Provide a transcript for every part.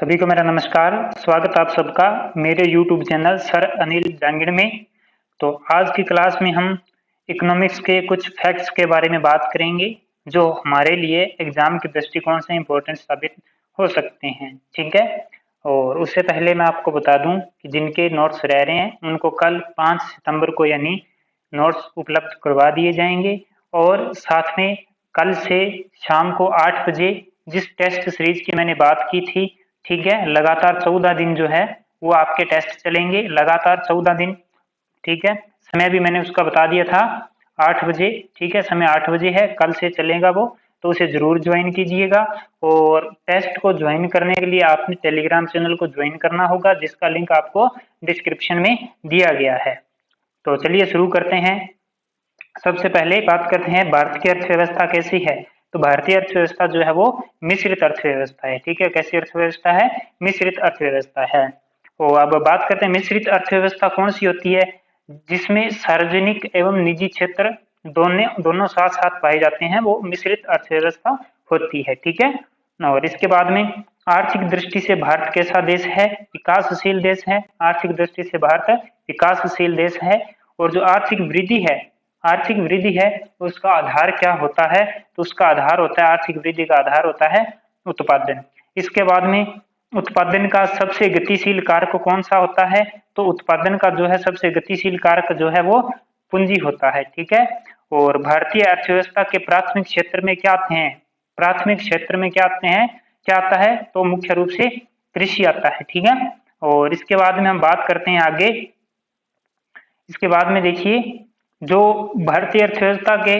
सभी को मेरा नमस्कार। स्वागत आप सबका मेरे YouTube channel sir Anil Jangid में। तो आज की क्लास में हम इकोनॉमिक्स के कुछ फैक्ट्स के बारे में बात करेंगे जो हमारे लिए एग्जाम के दृष्टिकोण से इम्पोर्टेंट साबित हो सकते हैं। ठीक है, और उससे पहले मैं आपको बता दूं कि जिनके नोट्स रह रहे हैं उनको कल 5 सितंबर को यानी नोट्स उपलब्ध करवा दिए जाएंगे। और साथ में कल से शाम को 8 बजे जिस टेस्ट सीरीज की मैंने बात की थी, ठीक है, लगातार 14 दिन जो है वो आपके टेस्ट चलेंगे, लगातार 14 दिन। ठीक है, समय भी मैंने उसका बता दिया था 8 बजे। ठीक है, समय 8 बजे है, कल से चलेगा वो, तो उसे जरूर ज्वाइन कीजिएगा। और टेस्ट को ज्वाइन करने के लिए आपने टेलीग्राम चैनल को ज्वाइन करना होगा, जिसका लिंक आपको डिस्क्रिप्शन में दिया गया है। तो चलिए शुरू करते हैं। सबसे पहले बात करते हैं भारत की अर्थव्यवस्था कैसी है। तो भारतीय अर्थव्यवस्था जो है वो मिश्रित अर्थव्यवस्था है। ठीक है, कैसी अर्थव्यवस्था है? मिश्रित अर्थव्यवस्था है। तो अब बात करते हैं मिश्रित अर्थव्यवस्था कौन सी होती है? जिसमें सार्वजनिक एवं निजी क्षेत्र दोनों साथ साथ पाए जाते हैं, वो मिश्रित अर्थव्यवस्था होती है। ठीक है, और इसके बाद में आर्थिक दृष्टि से भारत कैसा देश है? विकासशील देश है। आर्थिक दृष्टि से भारत विकासशील देश है। और जो आर्थिक वृद्धि है उसका आधार क्या होता है? तो उसका आधार होता है, आर्थिक वृद्धि का आधार होता है उत्पादन। इसके बाद में उत्पादन का सबसे गतिशील कारक कौन सा होता है? तो उत्पादन का जो है सबसे गतिशील कारक जो है वो पूंजी होता है। ठीक है, और भारतीय अर्थव्यवस्था के प्राथमिक क्षेत्र में क्या आते हैं? प्राथमिक क्षेत्र में क्या आते हैं? क्या आता है? तो मुख्य रूप से कृषि आता है। ठीक है, और इसके बाद में हम बात करते हैं आगे। इसके बाद में देखिए, जो भारतीय अर्थव्यवस्था के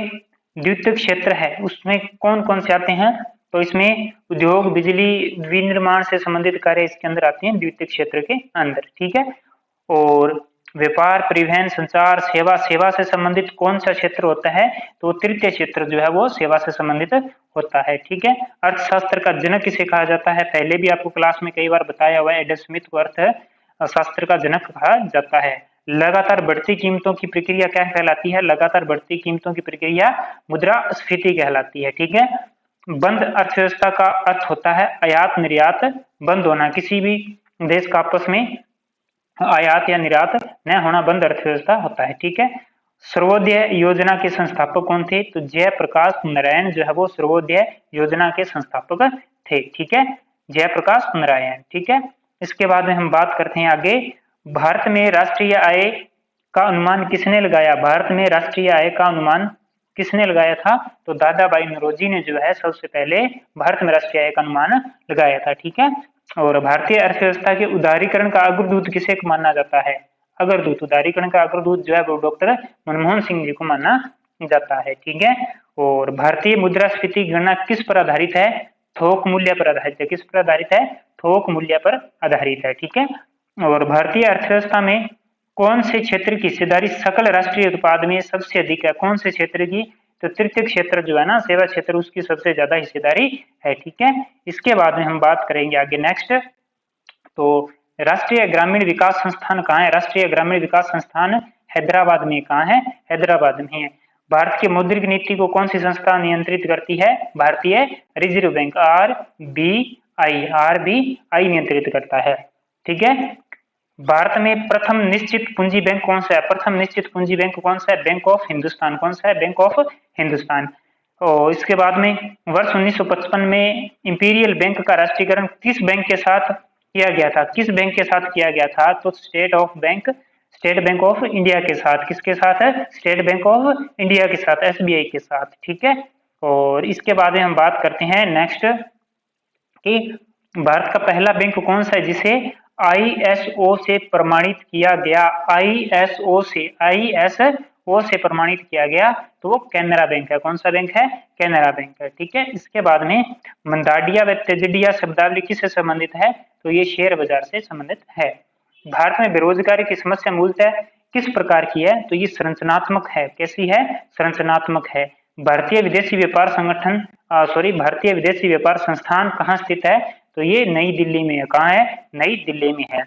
द्वितीयक क्षेत्र है उसमें कौन कौन से आते हैं? तो इसमें उद्योग, बिजली, विनिर्माण से संबंधित कार्य इसके अंदर आते हैं द्वितीयक क्षेत्र के अंदर। ठीक है, और व्यापार, परिवहन, संचार, सेवा से संबंधित कौन सा क्षेत्र होता है? तो तृतीय क्षेत्र जो है वो सेवा से संबंधित होता है। ठीक है, अर्थशास्त्र का जनक किसे कहा जाता है? पहले भी आपको क्लास में कई बार बताया हुआ है, एडम स्मिथ को अर्थशास्त्र का जनक कहा जाता है। लगातार बढ़ती कीमतों की प्रक्रिया क्या कहलाती है? लगातार बढ़ती कीमतों की प्रक्रिया मुद्रास्फीति कहलाती है। ठीक है, बंद अर्थव्यवस्था का अर्थ होता है आयात निर्यात बंद होना, किसी भी देश का आपस में आयात या निर्यात न होना बंद अर्थव्यवस्था होता है। ठीक है, सर्वोदय योजना के संस्थापक कौन थे? तो जयप्रकाश नारायण जो है वो सर्वोदय योजना के संस्थापक थे। ठीक है, जयप्रकाश नारायण। ठीक है, इसके बाद में हम बात करते हैं आगे। भारत में राष्ट्रीय आय का अनुमान किसने लगाया? भारत में राष्ट्रीय आय का अनुमान किसने लगाया था? तो दादा भाई नौरोजी ने जो है सबसे पहले भारत में राष्ट्रीय आय का अनुमान लगाया था। ठीक है, और भारतीय अर्थव्यवस्था के उदारीकरण का अग्रदूत किसे माना जाता है? उदारीकरण का अग्रदूत जो है वो डॉक्टर मनमोहन सिंह जी को माना जाता है। ठीक है, और भारतीय मुद्रास्फीति गणना किस पर आधारित है? थोक मूल्य पर आधारित है। किस पर आधारित है? थोक मूल्य पर आधारित है। ठीक है, और भारतीय अर्थव्यवस्था में कौन से क्षेत्र की हिस्सेदारी सकल राष्ट्रीय उत्पाद में सबसे अधिक है? कौन से क्षेत्र की? तो तृतीय क्षेत्र जो है ना, सेवा क्षेत्र, उसकी सबसे ज्यादा हिस्सेदारी है। ठीक है, इसके बाद में हम बात करेंगे आगे नेक्स्ट। तो राष्ट्रीय ग्रामीण विकास संस्थान कहाँ है? राष्ट्रीय ग्रामीण विकास संस्थान हैदराबाद में। कहाँ है? हैदराबाद में है। भारत की मौद्रिक नीति को कौन सी संस्था नियंत्रित करती है? भारतीय रिजर्व बैंक, आरबीआई नियंत्रित करता है। ठीक है, भारत में प्रथम निश्चित पूंजी बैंक कौन सा है? प्रथम निश्चित पूंजी बैंक कौन सा है? Bank of Hindustan. कौन सा है? Bank of Hindustan. और इसके बाद में वर्ष 1955 में इंपीरियल बैंक का राष्ट्रीयकरण किस बैंक के साथ किया गया था? किस बैंक के साथ किया गया था? तो स्टेट बैंक ऑफ इंडिया के साथ। किसके साथ है? स्टेट बैंक ऑफ इंडिया के साथ, एसबीआई के साथ। ठीक है, और इसके बाद में हम बात करते हैं नेक्स्ट कि भारत का पहला बैंक कौन सा है जिसे आईएसओ से प्रमाणित किया गया? आईएसओ से प्रमाणित किया गया, तो वो कैनरा बैंक है। कौन सा बैंक है? कैनरा बैंक है। ठीक है, इसके बाद में मंदाडिया व तेजड़िया शब्दावली किससे संबंधित है? तो ये शेयर बाजार से संबंधित है। भारत में बेरोजगारी की समस्या मूलतः किस प्रकार की है? तो ये संरचनात्मक है। कैसी है? संरचनात्मक है। भारतीय विदेशी व्यापार भारतीय विदेशी व्यापार संस्थान कहाँ स्थित है? तो ये नई दिल्ली में है। कहाँ है? नई दिल्ली में है।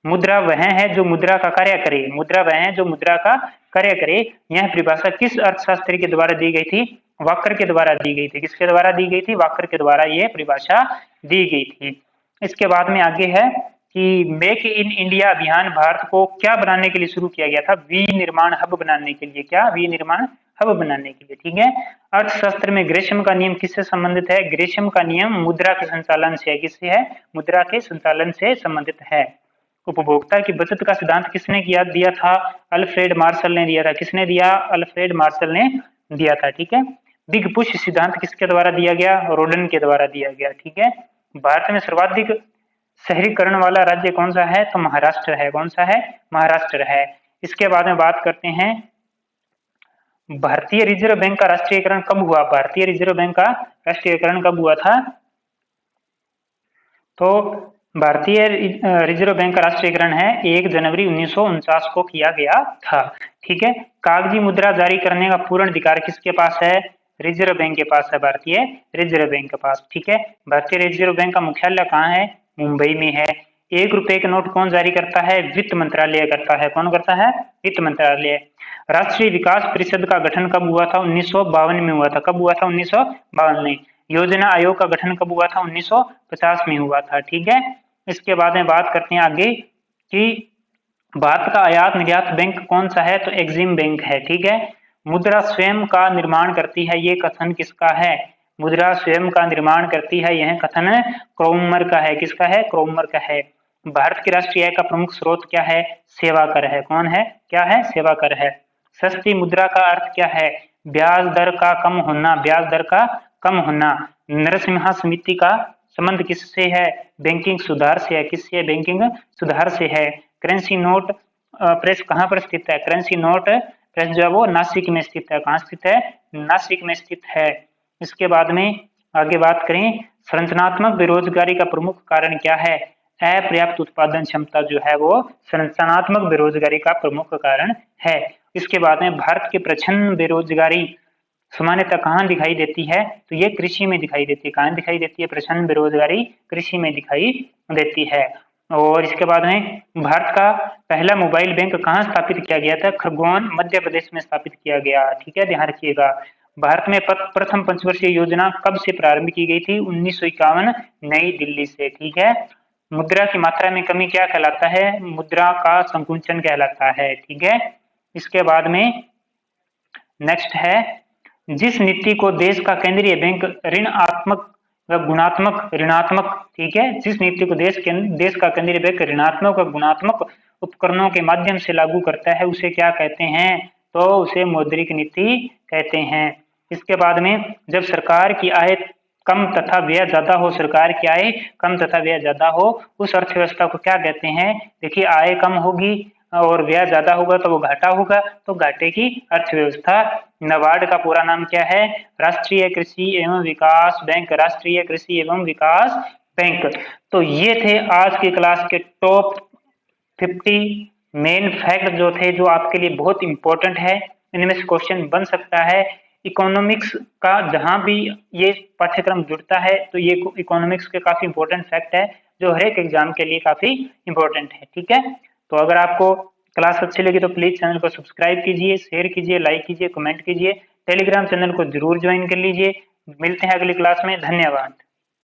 मुद्रा वह है जो मुद्रा का कार्य करे। मुद्रा वह है जो मुद्रा का कार्य करे। यह परिभाषा किस अर्थशास्त्री के द्वारा दी गई थी? वाकर के द्वारा दी गई थी। किसके द्वारा दी गई थी? वाकर के द्वारा यह परिभाषा दी गई थी। इसके बाद में आगे है कि मेक इन इंडिया अभियान भारत को क्या बनाने के लिए शुरू किया गया था? विनिर्माण हब बनाने के लिए। क्या? विनिर्माण हब बनाने के लिए। ठीक है। अर्थशास्त्र में ग्रेशम का नियम किससे संबंधित है? ग्रेशम का नियम मुद्रा के संचालन से है। किससे है? मुद्रा के संचालन से संबंधित है। उपभोक्ता की बचत का सिद्धांत किसने दिया था? अल्फ्रेड मार्शल ने दिया था। किसने दिया? अल्फ्रेड मार्शल ने दिया था। ठीक है। बिग पुश सिद्धांत किसके द्वारा दिया गया? रोडन के द्वारा दिया गया। ठीक है। भारत में सर्वाधिक शहरीकरण वाला राज्य कौन सा है? तो महाराष्ट्र है। कौन सा है? महाराष्ट्र है। इसके बाद में बात करते हैं भारतीय रिजर्व बैंक का राष्ट्रीयकरण कब हुआ? भारतीय रिजर्व बैंक का राष्ट्रीयकरण कब हुआ था? तो भारतीय रिजर्व बैंक का राष्ट्रीयकरण है 1 जनवरी 1949 को किया गया था। ठीक है। कागजी मुद्रा जारी करने का पूर्ण अधिकार किसके पास है? रिजर्व बैंक के पास है। भारतीय रिजर्व बैंक के पास। ठीक है। भारतीय रिजर्व बैंक का मुख्यालय कहाँ है? मुंबई में है। 1 रुपए के नोट कौन जारी करता है? वित्त मंत्रालय करता है। कौन करता है? वित्त मंत्रालय। राष्ट्रीय विकास परिषद का गठन कब हुआ था? 1952 में हुआ था। कब हुआ था? 1952 में। योजना आयोग का गठन कब हुआ था? 1950 में हुआ था। ठीक है। इसके बाद में बात करते हैं आगे कि भारत का आयात निर्यात बैंक कौन सा है? तो एक्सिम बैंक है। ठीक है। मुद्रा स्वयं का निर्माण करती है, ये कथन किसका है? मुद्रा स्वयं का निर्माण करती है, यह कथन क्रॉमर का है। किसका है? क्रॉमर का है। भारत की राष्ट्रीय आय का प्रमुख स्रोत क्या है? सेवा कर है। कौन है? क्या है? सेवा कर है। सस्ती मुद्रा का अर्थ क्या है? ब्याज दर का कम होना। ब्याज दर का कम होना। नरसिम्हा समिति का संबंध किससे है? बैंकिंग सुधार से है। किससे है? बैंकिंग सुधार से है। करेंसी नोट प्रेस कहाँ पर स्थित है? करेंसी नोट प्रेस जो है वो नासिक में स्थित है। कहाँ स्थित है? नासिक में स्थित है। इसके बाद में आगे बात करें, संरचनात्मक बेरोजगारी का प्रमुख कारण क्या है? अपर्याप्त उत्पादन क्षमता जो है वो संरचनात्मक बेरोजगारी का प्रमुख कारण है। इसके बाद में भारत की प्रचंड बेरोजगारी सामान्यतः कहाँ दिखाई देती है? तो ये कृषि में दिखाई देती है। कहाँ दिखाई देती है? प्रचंड बेरोजगारी कृषि में दिखाई देती है। और इसके बाद में भारत का पहला मोबाइल बैंक कहाँ स्थापित किया गया था? खरगोन मध्य प्रदेश में स्थापित किया गया। ठीक है, ध्यान रखिएगा। भारत में प्रथम पंचवर्षीय योजना कब से प्रारंभ की गई थी? 1951 नई दिल्ली से। ठीक है। मुद्रा की मात्रा में कमी क्या कहलाता है? मुद्रा का संकुचन कहलाता है। ठीक है। इसके बाद में नेक्स्ट है, जिस नीति को देश का केंद्रीय बैंक ऋणात्मक व गुणात्मक ऋणात्मक, ठीक है, जिस नीति को देश का केंद्रीय बैंक ऋणात्मक व गुणात्मक उपकरणों के माध्यम से लागू करता है उसे क्या कहते हैं? तो उसे मौद्रिक नीति कहते हैं। इसके बाद में जब सरकार की आय कम तथा व्यय ज्यादा हो, सरकार की आय कम तथा व्यय ज्यादा हो, उस अर्थव्यवस्था को क्या कहते हैं? देखिए, आय कम होगी और व्यय ज्यादा होगा तो वो घाटा होगा, तो घाटे की अर्थव्यवस्था। नाबार्ड का पूरा नाम क्या है? राष्ट्रीय कृषि एवं विकास बैंक। राष्ट्रीय कृषि एवं विकास बैंक। तो ये थे आज की क्लास के टॉप 50 मेन फैक्ट जो थे, जो आपके लिए बहुत इंपॉर्टेंट है। इनमें से क्वेश्चन बन सकता है। इकोनॉमिक्स का जहां भी ये पाठ्यक्रम जुड़ता है तो ये इकोनॉमिक्स के काफी इंपॉर्टेंट फैक्ट है, जो हर एक एग्जाम के लिए काफी इंपॉर्टेंट है। ठीक है। तो अगर आपको क्लास अच्छी लगी तो प्लीज चैनल को सब्सक्राइब कीजिए, शेयर कीजिए, लाइक कीजिए, कमेंट कीजिए। टेलीग्राम चैनल को जरूर ज्वाइन कर लीजिए। मिलते हैं अगली क्लास में। धन्यवाद।